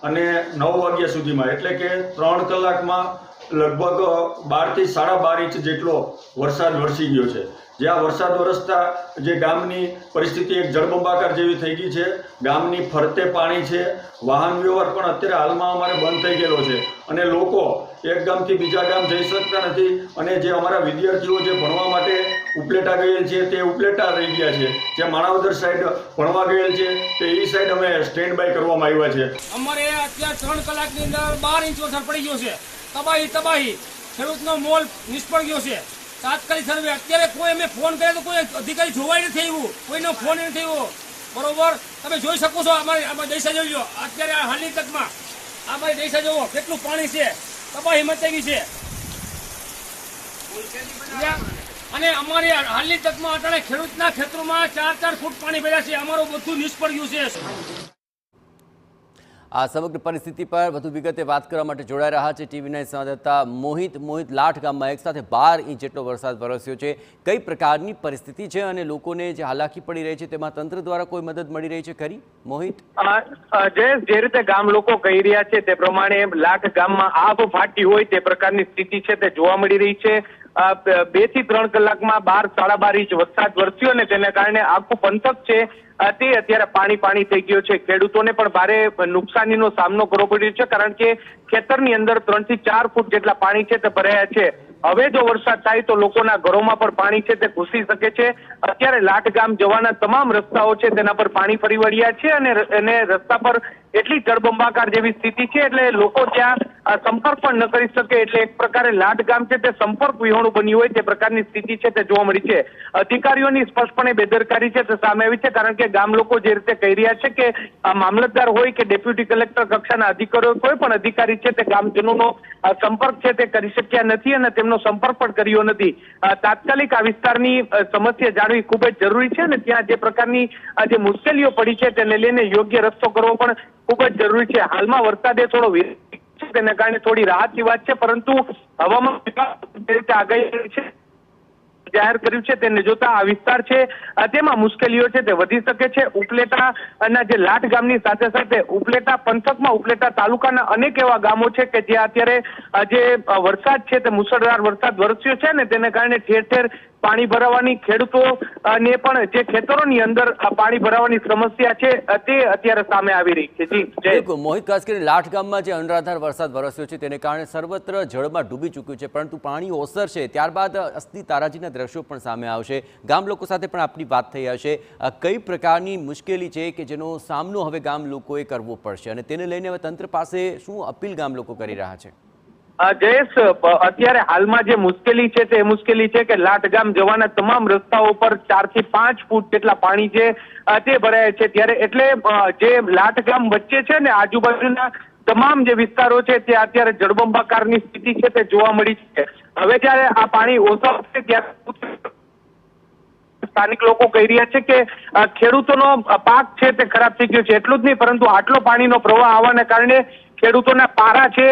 અને 9 વાગ્યા સુધીમાં, એટલે કે 3 કલાકમાં લગભગ 12 થી 12.5 ઇંચ જેટલો વરસાદ વરસી ગયો છે। જે આ વરસાદ વરસતા જે ગામની પરિસ્થિતિ એક જળબંબાકાર જેવી થઈ ગઈ છે। ગામની ફરતે પાણી છે, વાહન વ્યવહાર પણ અત્યારે હાલમાં અમારે બંધ થઈ ગયેલો છે અને લોકો એક ગામથી બીજા ગામ જઈ શકતા નથી અને જે અમારા વિદ્યાર્થીઓ જે ભણવા માટે ઉપલેટા ગયેલ છે તે ઉપલેટા રહી ગયા છે। જે માણાવદર સાઈડ ભણવા ગયેલ છે તે એ સાઈડ અમે સ્ટેન્ડ બાય કરવામાં આવ્યા છે। અમારે અત્યારે 3 કલાકની અંદર 12 ઇંચ વરસાદ પડી ગયો છે। તબાહી ખેડૂતનો મોલ નિષ્ફળ ગયો છે। તાત્કાલિક સર્વે અત્યારે કોઈ અમે ફોન કર્યો તો કોઈ અધિકારી જોવાય નથી આવ્યું, કોઈનો ફોન નથી આવ્યો। બરોબર, તમે જોઈ શકો છો અમારે દેશા જોઈ લો અત્યારે હાલની તકમાં અમારી દેશા જોવો કેટલું પાણી છે, તબાહી મચાવી છે। અને અમારી હાલની તકમાં અત્યારે ખેડૂતના ખેતરોમાં 4-4 ફૂટ પાણી ભર્યા છે। અમારું બધું નિષ્ફળ ગયું છે। આ સમગ્ર પરિસ્થિતિ પર વધુ વિગતે વાત કરવા માટે જોડાઈ રહ્યા છે ટીવી9 સંવાદદાતા મોહિત। લાઠ ગામમાં એક સાથે 12 ઇંચ જેટલો વરસાદ વરસ્યો છે। કઈ પ્રકારની પરિસ્થિતિ છે અને લોકોને જે હાલાકી પડી રહી છે તેમાં તંત્ર દ્વારા કોઈ મદદ મળી રહી છે ખરી? મોહિત, જે રીતે ગામ લોકો કહી રહ્યા છે તે પ્રમાણે લાઠ ગામમાં આબ ફાટી હોય તે પ્રકારની સ્થિતિ છે તે જોવા મળી રહી છે। 2 થી 3 કલાકમાં 12-12.5 ઇંચ વરસાદ વરસ્યો અને તેને કારણે આખું પંથક છે તે અત્યારે પાણી થઈ ગયો છે। ખેડૂતોને પણ ભારે નુકસાનીનો સામનો કરવો પડ્યો છે, કારણ કે ખેતરની અંદર 3 થી 4 ફૂટ જેટલા પાણી છે તે ભરાયા છે। હવે જો વરસાદ થાય તો લોકોના ઘરોમાં પણ પાણી છે તે ઘૂસી શકે છે। અત્યારે લાઠ ગામ જવાના તમામ રસ્તાઓ છે તેના પર પાણી ફરી વળ્યા છે અને રસ્તા પર એટલી જળબંબાકાર જેવી સ્થિતિ છે એટલે લોકો ત્યાં સંપર્ક પણ ન કરી શકે। એટલે એક પ્રકારે લાઠ ગામ છે તે સંપર્ક વિહોણું બન્યું હોય તે પ્રકારની સ્થિતિ છે તે જોવા મળી છે। અધિકારીઓની સ્પષ્ટપણે બેદરકારી છે તે સામે આવી છે, કારણ કે ગામ લોકો જે રીતે કહી રહ્યા છે કે મામલતદાર હોય કે ડેપ્યુટી કલેક્ટર કક્ષાના અધિકારીઓ કોઈ પણ અધિકારી છે તે ગામજનોનો સંપર્ક છે તે કરી શક્યા નથી અને તેમનો સંપર્ક પણ કર્યો નથી। તાત્કાલિક આ વિસ્તારની સમસ્યા જાણવી ખૂબ જ જરૂરી છે અને ત્યાં જે પ્રકારની જે મુશ્કેલીઓ પડી છે તેને લઈને યોગ્ય રસ્તો કરવો પણ ખૂબ જ જરૂરી છે। હાલમાં વરસાદે થોડો તેને કારણે થોડી રાહતની વાત છે, પરંતુ હવામાન વિભાગ જે રીતે આગાહી છે જાહેર કર્યું છે તેને જોતા આ વિસ્તાર છે તેમાં મુશ્કેલીઓ છે તે વધી શકે છે। ઉપલેટાના જે લાઠ ગામની સાથે સાથે ઉપલેટા પંથકમાં ઉપલેટા તાલુકાના અનેક એવા ગામો છે કે જ્યાં અત્યારે જે વરસાદ છે તે મુશળધાર વરસાદ વરસ્યો છે ને તેને કારણે ઠેર ઠેર પાણી ભરાવાની ખેડૂતોને પણ જે ખેતરોની અંદર પાણી ભરાવાની સમસ્યા છે તે અત્યારે સામે આવી રહી છે। જી મોહિત, ખાસ કરીને લાઠ ગામમાં જે અનરાધાર વરસાદ વરસ્યો છે તેને કારણે સર્વત્ર જળમાં ડૂબી ચૂક્યું છે, પરંતુ પાણી ઓસરશે ત્યારબાદ અસ્થિ તારાજીના દ્રશ્યો પણ સામે આવશે। ગામ લોકો સાથે પણ આપની વાત થઈ હશે। કઈ પ્રકારની મુશ્કેલી છે કે જેનો સામનો હવે ગામ લોકોએ કરવો પડશે અને તેને લઈને હવે તંત્ર પાસે શું અપીલ ગામ લોકો કરી રહ્યા છે? જયેશ, અત્યારે હાલમાં જે મુશ્કેલી છે તે મુશ્કેલી છે કે લાઠ ગામ જવાના તમામ રસ્તાઓ પર 4 થી 5 ફૂટ જેટલા પાણી છે તે ભરાયા છે। ત્યારે એટલે જે લાઠ ગામ વચ્ચે છે ને આજુબાજુના તમામ જે વિસ્તારો છે ત્યાં અત્યારે જળબંબાકારની સ્થિતિ છે તે જોવા મળી છે। હવે જ્યારે આ પાણી ઓસરશે ત્યારે સ્થાનિક લોકો કહી રહ્યા છે કે ખેડૂતોનો પાક છે તે ખરાબ થઈ ગયો છે। એટલું જ નહીં, પરંતુ આટલો પાણીનો પ્રવાહ આવવાને કારણે ખેડૂતોના પારા છે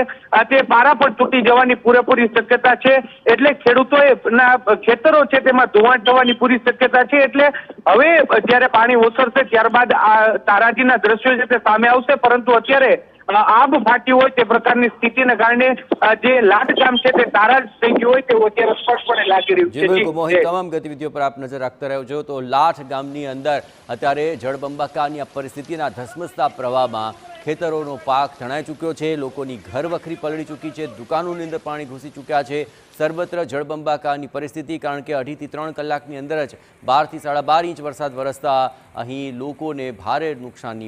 તે પારા પણ તૂટી જવાની પૂરેપૂરી શક્યતા છે। એટલે ખેડૂતોના ખેતરો છે તેમાં ધોવાણ થવાની પૂરી શક્યતા છે। એટલે હવે જ્યારે પાણી ઓસરશે ત્યારબાદ આ તારાજીના દ્રશ્યો છે તે સામે આવશે, પરંતુ અત્યારે આબ ફાટી હોય તે પ્રકારની સ્થિતિને કારણે જે લાઠ ગામ છે તે તારાજ થઈ ગયું હોય તેવું અત્યારે સ્પષ્ટપણે લાગી રહ્યું છે। બિલકુલ મોહિત, તમામ ગતિવિધિઓ પર આપ નજર રાખતા રહેજો। તો લાઠ ગામની અંદર અત્યારે જળબંબાકારની આ પરિસ્થિતિના ધસમસતા પ્રવાહમાં ખેતરોનો પાક તણાઈ ચૂક્યો છે, લોકોની ઘર વખરી પલળી ચૂકી છે, દુકાનોની અંદર પાણી ઘૂસી ચૂક્યા છે। સર્વત્ર જળબંબાકારની પરિસ્થિતિ, કારણ કે 2.5 થી 3 કલાકની અંદર જ 12 થી 12.5 ઇંચ વરસાદ વરસતા અહીં લોકોને ભારે નુકસાનની